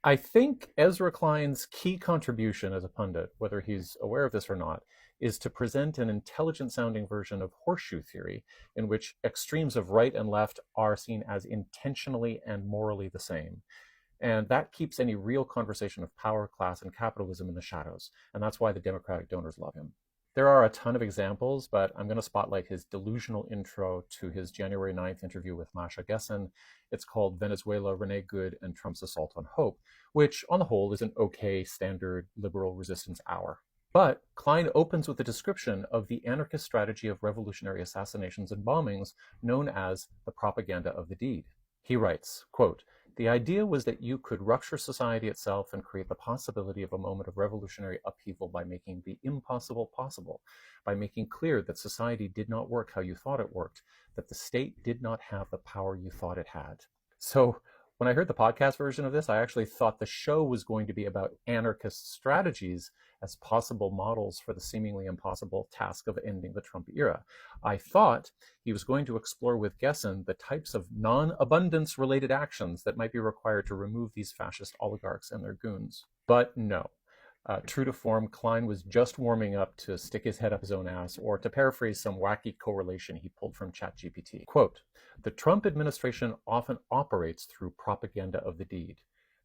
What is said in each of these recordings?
I think Ezra Klein's key contribution as a pundit, whether he's aware of this or not, is to present an intelligent sounding version of Horseshoe Theory, in which extremes of right and left are seen as intentionally and morally the same. And that keeps any real conversation of power, class, and capitalism in the shadows. And that's why the Democratic donors love him. There are a ton of examples, but I'm going to spotlight his delusional intro to his January 9th interview with Masha Gessen. It's called Venezuela, Renee Good, and Trump's Assault on Hope, which on the whole is an okay standard liberal resistance hour. But Klein opens with a description of the anarchist strategy of revolutionary assassinations and bombings known as the propaganda of the deed. He writes, quote, "The idea was that you could rupture society itself and create the possibility of a moment of revolutionary upheaval by making the impossible possible, by making clear that society did not work how you thought it worked, that the state did not have the power you thought it had." So when I heard the podcast version of this, I actually thought the show was going to be about anarchist strategies as possible models for the seemingly impossible task of ending the Trump era. I thought he was going to explore with Gessen the types of non-abundance related actions that might be required to remove these fascist oligarchs and their goons. But no. True to form, Klein was just warming up to stick his head up his own ass, or to paraphrase some wacky correlation he pulled from ChatGPT. Quote, "The Trump administration often operates through propaganda of the deed.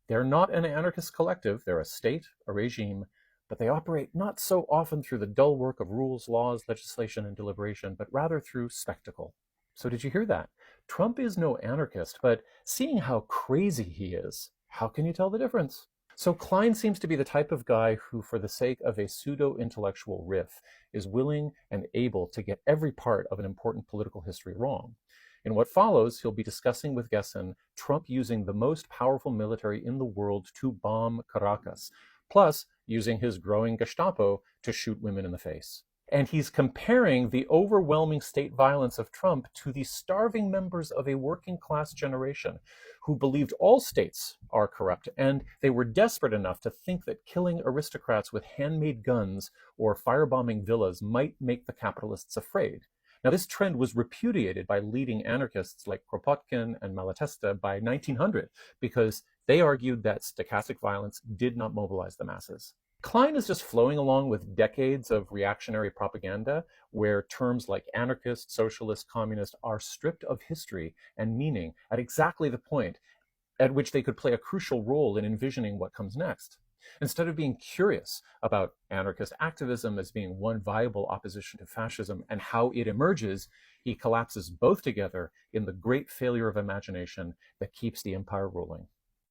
They're not an anarchist collective, they're a state, a regime, but they operate not so often through the dull work of rules, laws, legislation, and deliberation, but rather through spectacle." So did you hear that? Trump is no anarchist, but seeing how crazy he is, how can you tell the difference? So Klein seems to be the type of guy who, for the sake of a pseudo-intellectual riff, is willing and able to get every part of an important political history wrong. In what follows, he'll be discussing with Gessen Trump using the most powerful military in the world to bomb Caracas, plus using his growing Gestapo to shoot women in the face. And he's comparing the overwhelming state violence of Trump to the starving members of a working class generation who believed all states are corrupt, and they were desperate enough to think that killing aristocrats with handmade guns or firebombing villas might make the capitalists afraid. Now, this trend was repudiated by leading anarchists like Kropotkin and Malatesta by 1900 because they argued that stochastic violence did not mobilize the masses. Klein is just flowing along with decades of reactionary propaganda where terms like anarchist, socialist, communist are stripped of history and meaning at exactly the point at which they could play a crucial role in envisioning what comes next. Instead of being curious about anarchist activism as being one viable opposition to fascism and how it emerges, he collapses both together in the great failure of imagination that keeps the empire ruling.